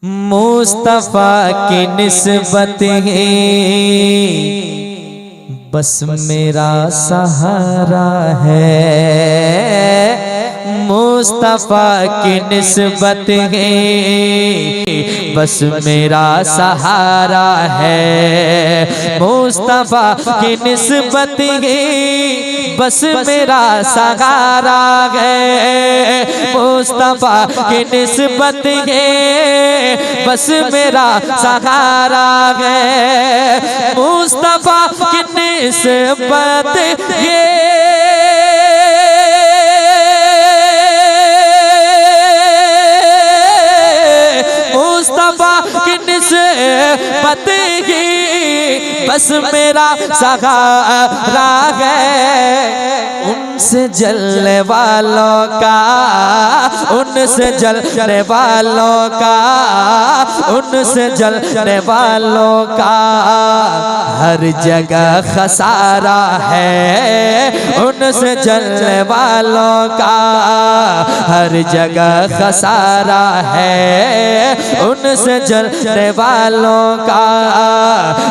मुस्तफा की निस्बत है बस मेरा सहारा है। मुस्तफा की निस्बत है बस मेरा सहारा है। मुस्तफा की निस्बत है बस मेरा सहारा है। मुस्तफा की निस्बत है बस मेरा सहारा है। मुस्तफा की निस्बत ये मुस्तफा की निस्बत की बस मेरा सहारा है। उनसे जलने वालों का, उनसे जलने वालों का, उनसे जलने वालों का हर जगह खसारा है। उनसे जलने वालों का हर जगह खसारा है। उनसे जलने वालों का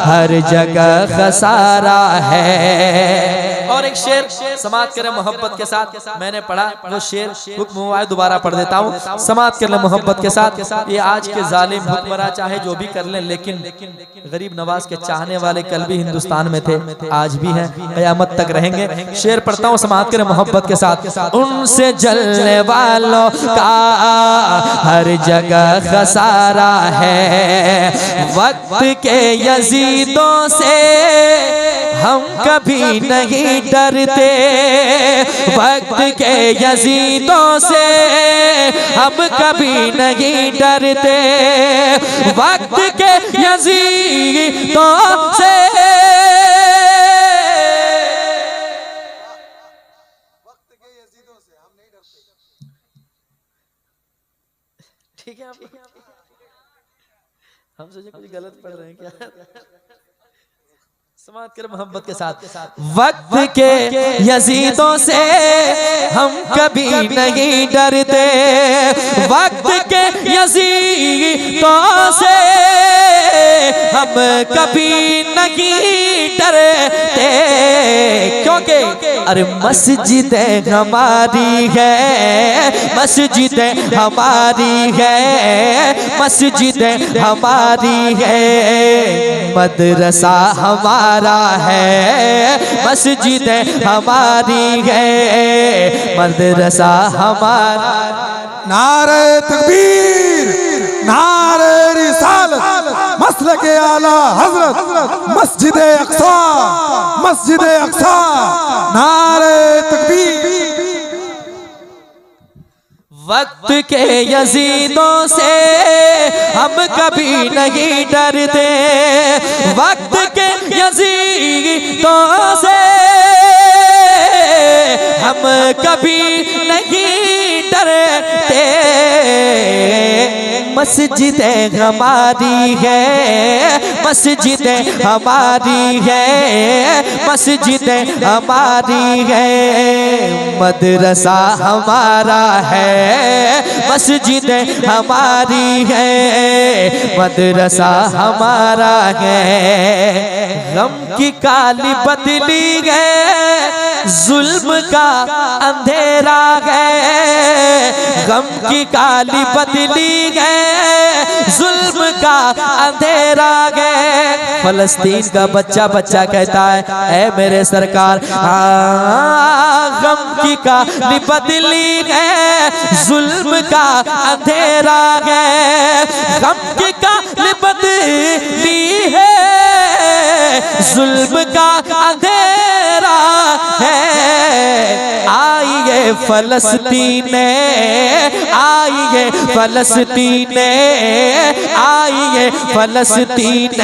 हर जगह खसारा है। और एक शेर समात करें मोहब्बत के साथ, मैंने पढ़ा वो शेर, हुक्म हुआ है दोबारा पढ़ देता हूँ। समात कर ले मोहब्बत के साथ। ये आज के जालिम हुक्मरान चाहे जो भी कर लें, लेकिन गरीब नवाज के चाहने वाले कल भी हिंदुस्तान में थे, आज भी हैं, कयामत तक रहेंगे। शेर पढ़ता हूँ, समात करें मोहब्बत के साथ। उनसे जलने वालों का हर जगह खसारा है। वक्त के यजीदों से हम कभी नहीं डरते। वक्त के यजीदों से हम कभी नहीं डरते। वक्त के यजीदों से ठीक है। हम सोचे कुछ गलत पढ़ रहे हैं क्या? समात कर मोहब्बत के साथ। वक्त के यजीदों से हम कभी नहीं डरते। वक्त के यजीदों से हम कभी नहीं डरते, क्योंकि अरे मस्जिदें हमारी है, मस्जिदें हमारी है, मस्जिदें हमारी है, मदरसा हमारा है, मस्जिदें हमारी है, मदरसा हमारा। नारे तकबीर, नारे रिसालत, मसलके आला हजरत, मस्जिद अक्सा, मस्जिद अक्सा, नारे तकबीर। वक्त के यजीदों से हम कभी नहीं डरते। वक्त के यजीदों से हम कभी नहीं डरते। मस्जिदें हमारी है, मस्जिदें हमारी है, मस्जिदें हमारी है, मदरसा हमारा है, मस्जिदें हमारी है, मदरसा हमारा है। गम की काली बदली है, जुल्म का अंधेरा है। गम की काली बदली है, जुल्म का अंधेरा है। फलस्तीन का बच्चा बच्चा कहता है, ऐ मेरे सरकार, गम की काली बदली है, जुल्म का अंधेरा है। गम की काली बदली है, जुल्म का अंधेरा है। आइए फलस्तीन, आइए फलस्तीन, आइए फलस्तीन,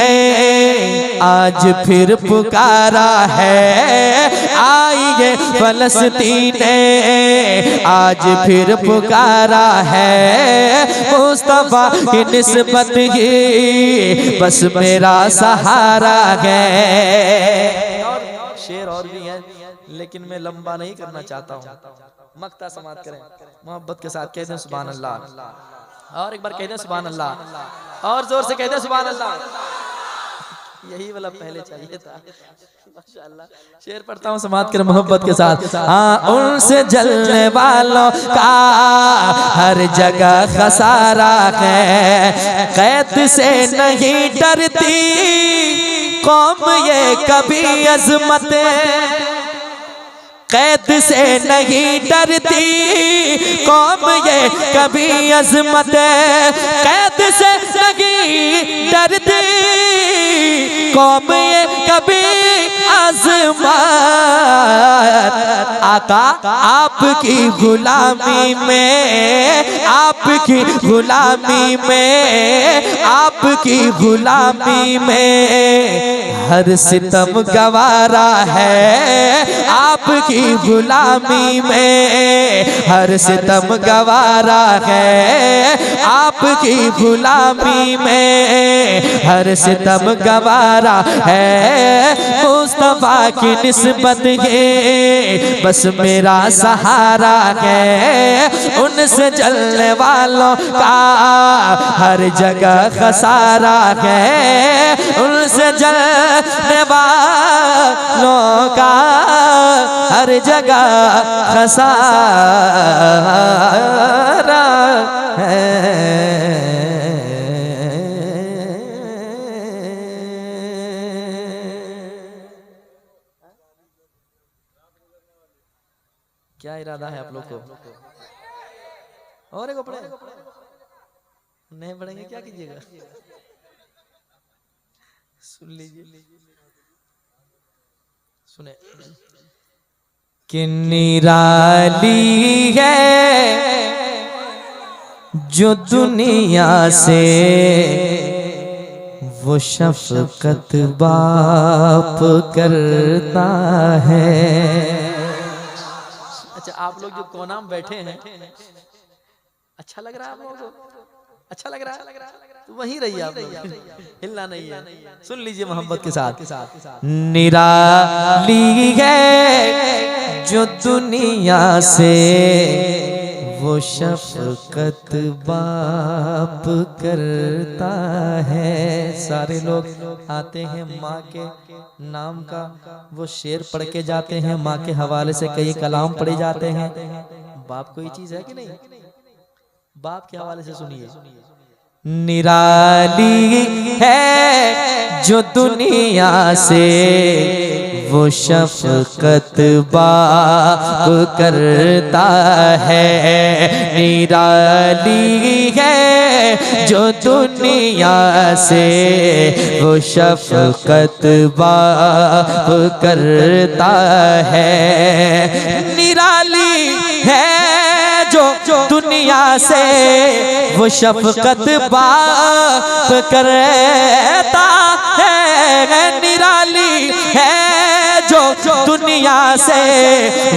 आज फिर पुकारा है। आइए फलस्तीन, आज फिर पुकारा है। मुस्तफा की निस्बत ही बस मेरा सहारा है। शेर और भी है, लेकिन मैं लंबा नहीं करना चाहता हूँ। मक्ता समात करें मोहब्बत के साथ, कहते हैं सुभान अल्लाह। और एक बार कह दे सुभान अल्लाह, और जोर से कह दे सुभान अल्लाह। यही वाला पहले चाहिए था। माशाअल्लाह। शेर पढ़ता हूँ समात कर मोहब्बत के साथ। हाँ, उनसे जलने वालों का हर जगह खसारा है, कैद से नहीं डरती कौम ये कभी अजमत, कैद से नहीं डरती कौम ये कभी अजमत, कैद से नहीं डरती कौम ये कभी अजमत। आका आपकी गुलामी में, आपकी गुलामी में, आपकी गुलामी में हर सितम गवारा है, आपकी गुलामी में हर सितम गवारा है, आपकी गुलामी में हर सितम गवारा है। मुस्तफा की निस्बत ये बस मेरा सहारा है, उनसे जलने वालों का हर जगह खसारा है, उनसे जलने वालों का हर जगह खसारा है। क्या इरादा है आप लोग को? और एक पढ़े नहीं पढ़ेंगे क्या कीजिएगा? सुन लीजिए, सुने। कि निराली है जो दुनिया से वो शफकत बाप करता है। अच्छा, आप लोग जो कोना में बैठे हैं, अच्छा लग रहा है आप लोगों को? अच्छा लग रहा है? तो वहीं रहिए आप लोग, हिलना नहीं है। सुन लीजिए मोहब्बत के साथ। निराली है जो दुनिया से वो शफकत बाप करता है। सारे लोग आते हैं माँ के नाम का वो शेर पढ़ के जाते हैं, माँ के हवाले से कई कलाम पढ़े जाते हैं। बाप कोई चीज है कि नहीं? बाप के हवाले से सुनिए। निराली है जो दुनिया से वो शफकत बाप करता है। निराली है जो दुनिया से वो शफकत बाप करता है। निराली है जो दुनिया से वो शफकत बाप करता है। निराली है जो दुनिया से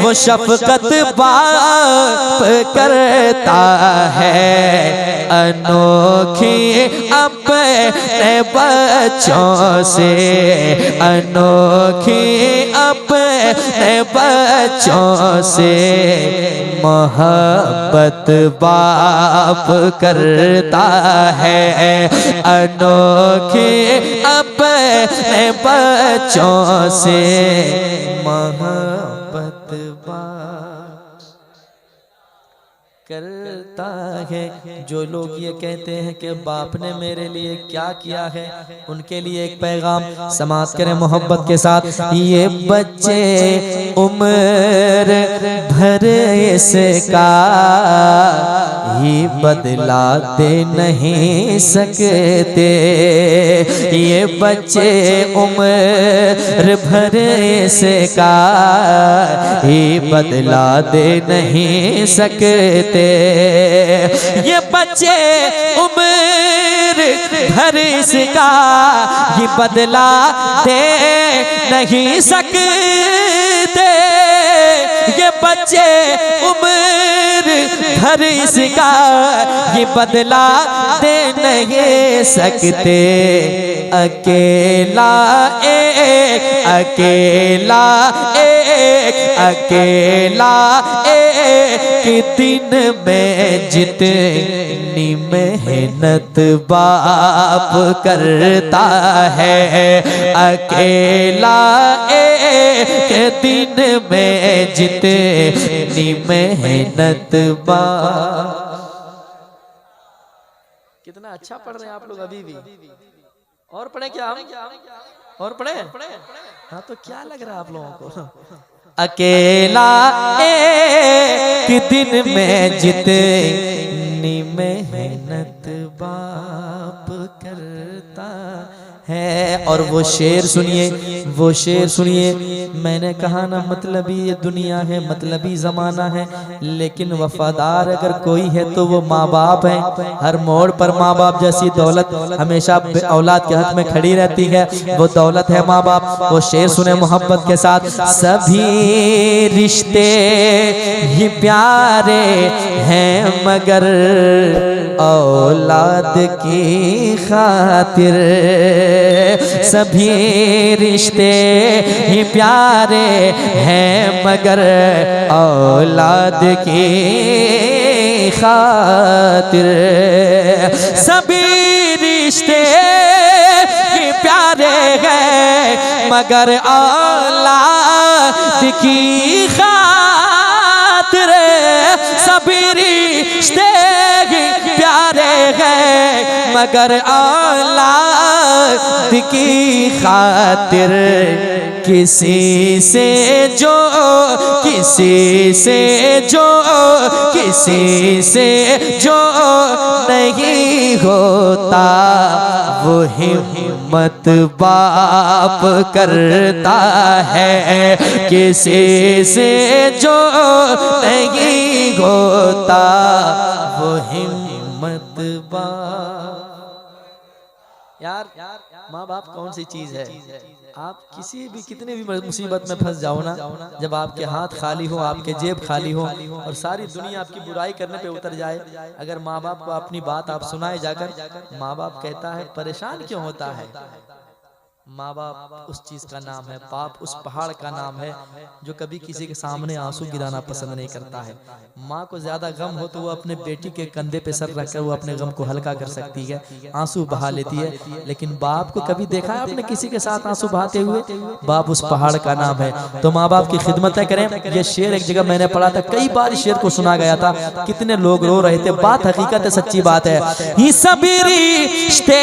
वो शफकत बाप करता है। अनोखी अपने बच्चों से, अनोखी अपने बच्चों से मोहब्बत बाप करता है। अनोखी अपने बच्चों से मोहब्बत बाप करता है। जो लोग ये कहते हैं कि बाप ने मेरे लिए क्या किया है, उनके लिए एक पैगाम समाज करें मोहब्बत के साथ। ये बच्चे उम्र भर इसका ही बदला दे नहीं सकते। ये बच्चे उम्र भर इसका ही बदला दे नहीं सकते। ये बच्चे उम्र भर इसका ये बदला दे नहीं सकते। ये बच्चे उम्र भर इसका ये बदला दे नहीं सकते। अकेला एक अकेला एक अकेला एक दिन में जितनी मेहनत बाप करता है, अकेला एक दिन में जितनी मेहनत बाप। कितना अच्छा पढ़ रहे हैं आप लोग अभी भी। और पढ़े क्या हम? और पढ़े? हाँ तो क्या लग रहा है आप लोगों को? अकेला एक दिन में जितनी मेहनत बाप करता है। और वो शेर सुनिए, वो शेर सुनिए। मैंने कहा ना मतलबी ये दुनिया है, मतलबी ज़माना है, लेकिन वफादार अगर कोई है तो वो माँ बाप है। हर मोड़ पर माँ बाप जैसी दौलत हमेशा औलाद के हक में खड़ी रहती है, वो दौलत है माँ बाप। वो शेर सुने मोहब्बत के साथ। सभी रिश्ते ही प्यारे हैं मगर औलाद की खातिर, सभी रिश्ते ही प्यारे हैं मगर औलाद की खातिर, सभी रिश्ते ही प्यारे हैं मगर औलाद की खातिर, सभी रिश्ते प्यारे हैं मगर औलाद की खातिर। किसी से जो किसी से जो किसी से जो नहीं होता वो हिम्मत बाप करता है। किसी से जो नहीं होता वो हिम्मत बाप। यार माँ बाप कौन सी चीज है? आप किसी भी कितने भी मुसीबत में फंस जाओ ना, जब आपके हाथ खाली हो, आपके जेब खाली हो और सारी दुनिया आपकी बुराई करने पे उतर जाए, अगर माँ बाप को अपनी बात आप सुनाए जाकर, माँ बाप कहता है परेशान क्यों होता है? माँ बाप उस चीज का नाम है, बाप उस पहाड़ का नाम है जो कभी किसी के सामने आंसू गिराना पसंद नहीं करता है। माँ को ज्यादा गम हो तो वो अपने बेटी के कंधे पे सर रखकर वो अपने गम को हल्का कर सकती है, आंसू बहा लेती है। लेकिन बाप को कभी देखा है आपने किसी के साथ आंसू बहाते हुए? बाप उस पहाड़ का नाम है। तो माँ बाप की खिदमतें करें। ये शेर एक जगह मैंने पढ़ा था, कई बार इस शेर को सुना गया था, कितने लोग रो रहे थे। बात हकीकत है, सच्ची बात है। ये सभी रिश्ते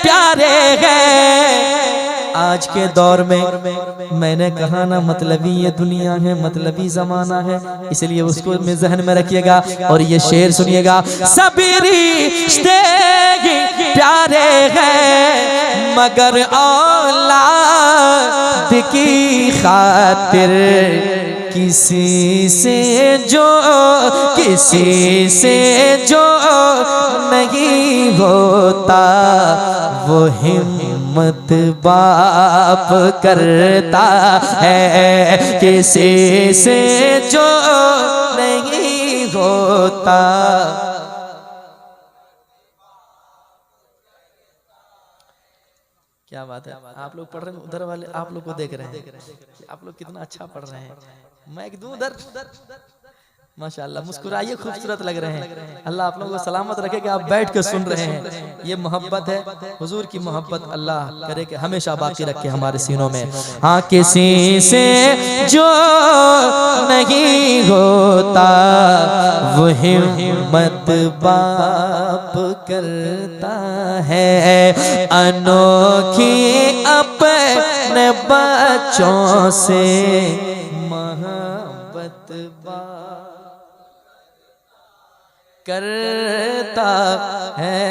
प्यारे हैं आज के दौर में। मैंने कहा ना मतलबी ये दुनिया है, मतलबी जमाना है, इसलिए उसको जहन में रखिएगा। और ये शेर सुनिएगा, सभी रिश्ते प्यारे हैं मगर औलाद की खातिर, किसी से जो किसी से जो नहीं होता वो हिम्मत बाप करता है। किसी से जो नहीं होता। क्या बात है, आप लोग पढ़ रहे हैं, उधर वाले आप लोग को देख रहे हैं कि आप लोग कितना अच्छा पढ़ रहे हैं। मैं एक दूं उधर, माशाल्लाह, मुस्कुराइए, खूबसूरत लग रहे हैं। अल्लाह आप लोगों को सलामत रखे कि आप बैठ कर सुन रहे हैं। ये मोहब्बत है, हुजूर की मोहब्बत अल्लाह करे कि हमेशा बाकी रखे हमारे सीनों में। हाँ, किसी से जो नहीं होता वो हिम्मत बाप करता है। अनोखी अपने बच्चों से मोहब्बत बाप करता है।